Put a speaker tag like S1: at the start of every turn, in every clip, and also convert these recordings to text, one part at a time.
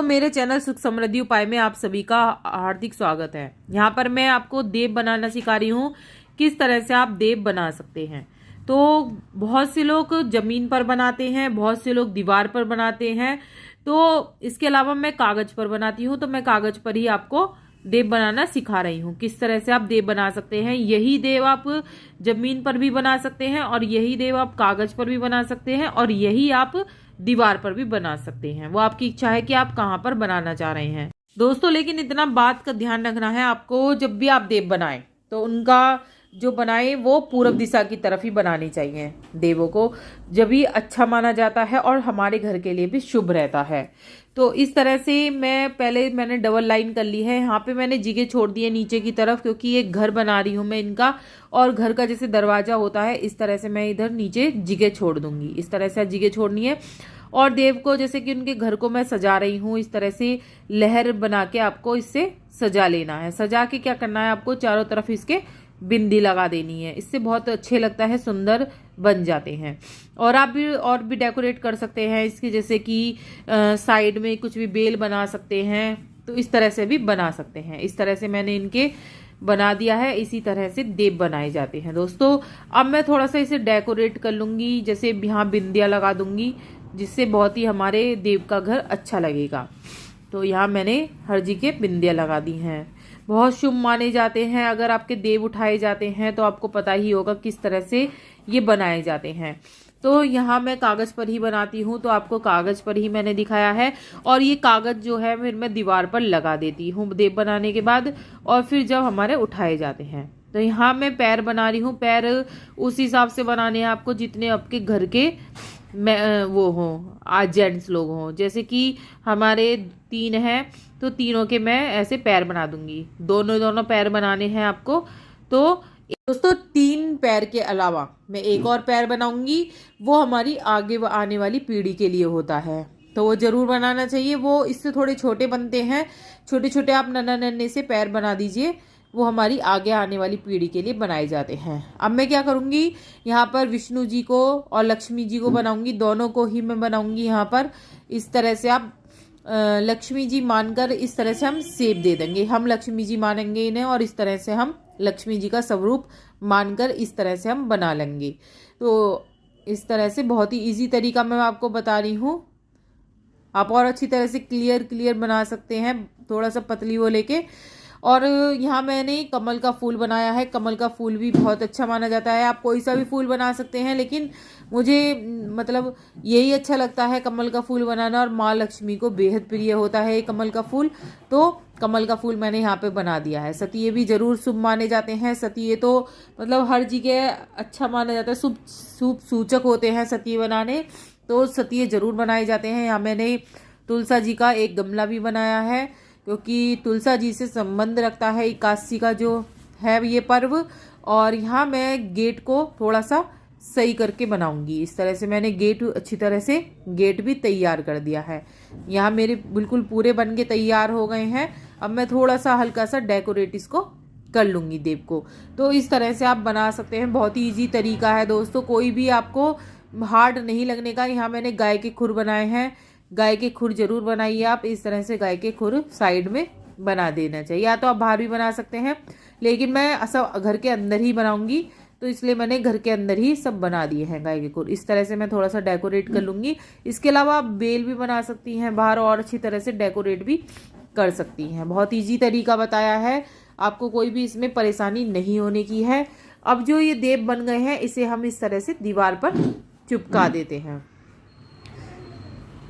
S1: दोस्तों, मेरे चैनल सुख समृद्धि उपाय में आप सभी का हार्दिक स्वागत है। यहाँ पर मैं आपको देव बनाना सिखा रही हूँ, किस तरह से आप देव बना सकते हैं। तो बहुत से लोग जमीन पर बनाते हैं, बहुत से लोग दीवार पर बनाते हैं। तो इसके अलावा मैं कागज पर बनाती हूँ, तो मैं कागज पर ही आपको देव बनाना सिखा रही हूँ। किस तरह से आप देव बना सकते हैं। यही देव आप जमीन पर भी बना सकते हैं, और यही देव आप कागज पर भी बना सकते हैं, और यही आप दीवार पर भी बना सकते हैं। वो आपकी इच्छा है कि आप कहाँ पर बनाना चाह रहे हैं दोस्तों। लेकिन इतना बात का ध्यान रखना है आपको, जब भी आप देव बनाएं तो उनका जो बनाए वो पूर्व दिशा की तरफ ही बनानी चाहिए। देवों को जब भी अच्छा माना जाता है और हमारे घर के लिए भी शुभ रहता है। तो इस तरह से मैंने डबल लाइन कर ली है। यहाँ पे मैंने जिगे छोड़ दिए नीचे की तरफ, क्योंकि एक घर बना रही हूँ मैं इनका, और घर का जैसे दरवाजा होता है इस तरह से मैं इधर नीचे जिगे छोड़ दूंगी। इस तरह से जिगे छोड़नी है। और देव को जैसे कि उनके घर को मैं सजा रही हूँ, इस तरह से लहर बना के आपको इससे सजा लेना है। सजा के क्या करना है, आपको चारों तरफ इसके बिंदी लगा देनी है। इससे बहुत अच्छे लगता है, सुंदर बन जाते हैं। और आप भी और भी डेकोरेट कर सकते हैं इसके, जैसे कि साइड में कुछ भी बेल बना सकते हैं। तो इस तरह से भी बना सकते हैं। इस तरह से मैंने इनके बना दिया है। इसी तरह से देव बनाए जाते हैं दोस्तों। अब मैं थोड़ा सा इसे डेकोरेट कर लूंगी, जैसे यहाँ बिंदियाँ लगा दूंगी, जिससे बहुत ही हमारे देव का घर अच्छा लगेगा। तो यहाँ मैंने हर जी के बिंदियाँ लगा दी हैं। बहुत शुभ माने जाते हैं। अगर आपके देव उठाए जाते हैं तो आपको पता ही होगा किस तरह से ये बनाए जाते हैं। तो यहाँ मैं कागज पर ही बनाती हूँ, तो आपको कागज पर ही मैंने दिखाया है। और ये कागज जो है फिर मैं दीवार पर लगा देती हूँ देव बनाने के बाद, और फिर जब हमारे उठाए जाते हैं। तो यहाँ मैं पैर बना रही हूँ। पैर उस हिसाब से बनाने हैं आपको जितने आपके घर के वो हों, आज जेंट्स लोग हों। जैसे कि हमारे 3 हैं, तो तीनों के मैं ऐसे पैर बना दूंगी। दोनों पैर बनाने हैं आपको। तो दोस्तों 3 पैर के अलावा मैं एक और पैर बनाऊंगी, वो हमारी आगे आने वाली पीढ़ी के लिए होता है। तो वो जरूर बनाना चाहिए। वो इससे थोड़े छोटे बनते हैं, छोटे छोटे आप नन्हे से पैर बना दीजिए। वो हमारी आगे आने वाली पीढ़ी के लिए बनाए जाते हैं। अब मैं क्या करूँगी, यहाँ पर विष्णु जी को और लक्ष्मी जी को बनाऊंगी। दोनों को ही मैं बनाऊंगी। यहाँ पर इस तरह से आप लक्ष्मी जी मानकर इस तरह से हम शेप दे देंगे। हम लक्ष्मी जी मानेंगे इन्हें, और इस तरह से हम लक्ष्मी जी का स्वरूप मानकर इस तरह से हम बना लेंगे। तो इस तरह से बहुत ही इजी तरीका मैं आपको बता रही हूँ। आप और अच्छी तरह से क्लियर बना सकते हैं, थोड़ा सा पतली वो लेके। और यहाँ मैंने कमल का फूल बनाया है। कमल का फूल भी बहुत अच्छा माना जाता है। आप कोई सा भी फूल बना सकते हैं, लेकिन मुझे मतलब यही अच्छा लगता है कमल का फूल बनाना, और माँ लक्ष्मी को बेहद प्रिय होता है ये कमल का फूल। तो कमल का फूल मैंने यहाँ पे बना दिया है। सतिये भी जरूर शुभ माने जाते हैं। सतिये तो मतलब हर जगह अच्छा माना जाता है, शुभ सूचक होते हैं सतिये बनाने। तो सतिये जरूर बनाए जाते हैं। यहाँ मैंने तुलसा जी का एक गमला भी बनाया है, क्योंकि तुलसा जी से संबंध रखता है एकादशी का जो है ये पर्व। और यहाँ मैं गेट को थोड़ा सा सही करके बनाऊंगी। इस तरह से मैंने गेट अच्छी तरह से गेट भी तैयार कर दिया है। यहाँ मेरे बिल्कुल पूरे बन के तैयार हो गए हैं। अब मैं थोड़ा सा हल्का सा डेकोरेट इसको कर लूँगी देव को। तो इस तरह से आप बना सकते हैं। बहुत ही ईजी तरीका है दोस्तों, कोई भी आपको हार्ड नहीं लगने का। यहाँ मैंने गाय के खुर बनाए हैं। गाय के खुर जरूर बनाइए आप। इस तरह से गाय के खुर साइड में बना देना चाहिए, या तो आप बाहर भी बना सकते हैं, लेकिन मैं सब घर के अंदर ही बनाऊंगी, तो इसलिए मैंने घर के अंदर ही सब बना दिए हैं गाय के खुर। इस तरह से मैं थोड़ा सा डेकोरेट कर लूँगी। इसके अलावा आप बेल भी बना सकती हैं बाहर, और अच्छी तरह से डेकोरेट भी कर सकती हैं। बहुत ईजी तरीका बताया है, आपको कोई भी इसमें परेशानी नहीं होने की है। अब जो ये देव बन गए हैं, इसे हम इस तरह से दीवार पर चिपका देते हैं।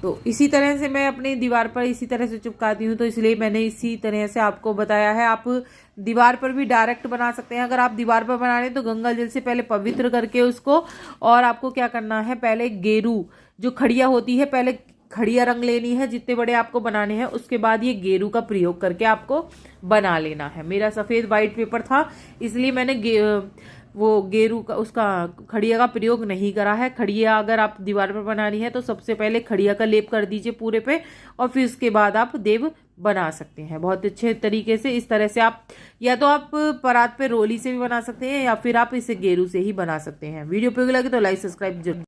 S1: तो इसी तरह से मैं अपनी दीवार पर इसी तरह से चिपकाती हूँ, तो इसलिए मैंने इसी तरह से आपको बताया है। आप दीवार पर भी डायरेक्ट बना सकते हैं। अगर आप दीवार पर बना रहे हैं तो गंगा जल से पहले पवित्र करके उसको, और आपको क्या करना है, पहले गेरू जो खड़िया होती है, पहले खड़िया रंग लेनी है जितने बड़े आपको बनाने हैं। उसके बाद ये गेरू का प्रयोग करके आपको बना लेना है। मेरा सफ़ेद वाइट पेपर था, इसलिए मैंने वो गेरू का उसका खड़िया का प्रयोग नहीं करा है। खड़िया अगर आप दीवार पर बनानी है तो सबसे पहले खड़िया का लेप कर दीजिए पूरे पे, और फिर उसके बाद आप देव बना सकते हैं बहुत अच्छे तरीके से। इस तरह से आप या तो आप परात पे रोली से भी बना सकते हैं, या फिर आप इसे गेरू से ही बना सकते हैं। वीडियो उपयोगी लगे तो लाइक सब्सक्राइब जरूर।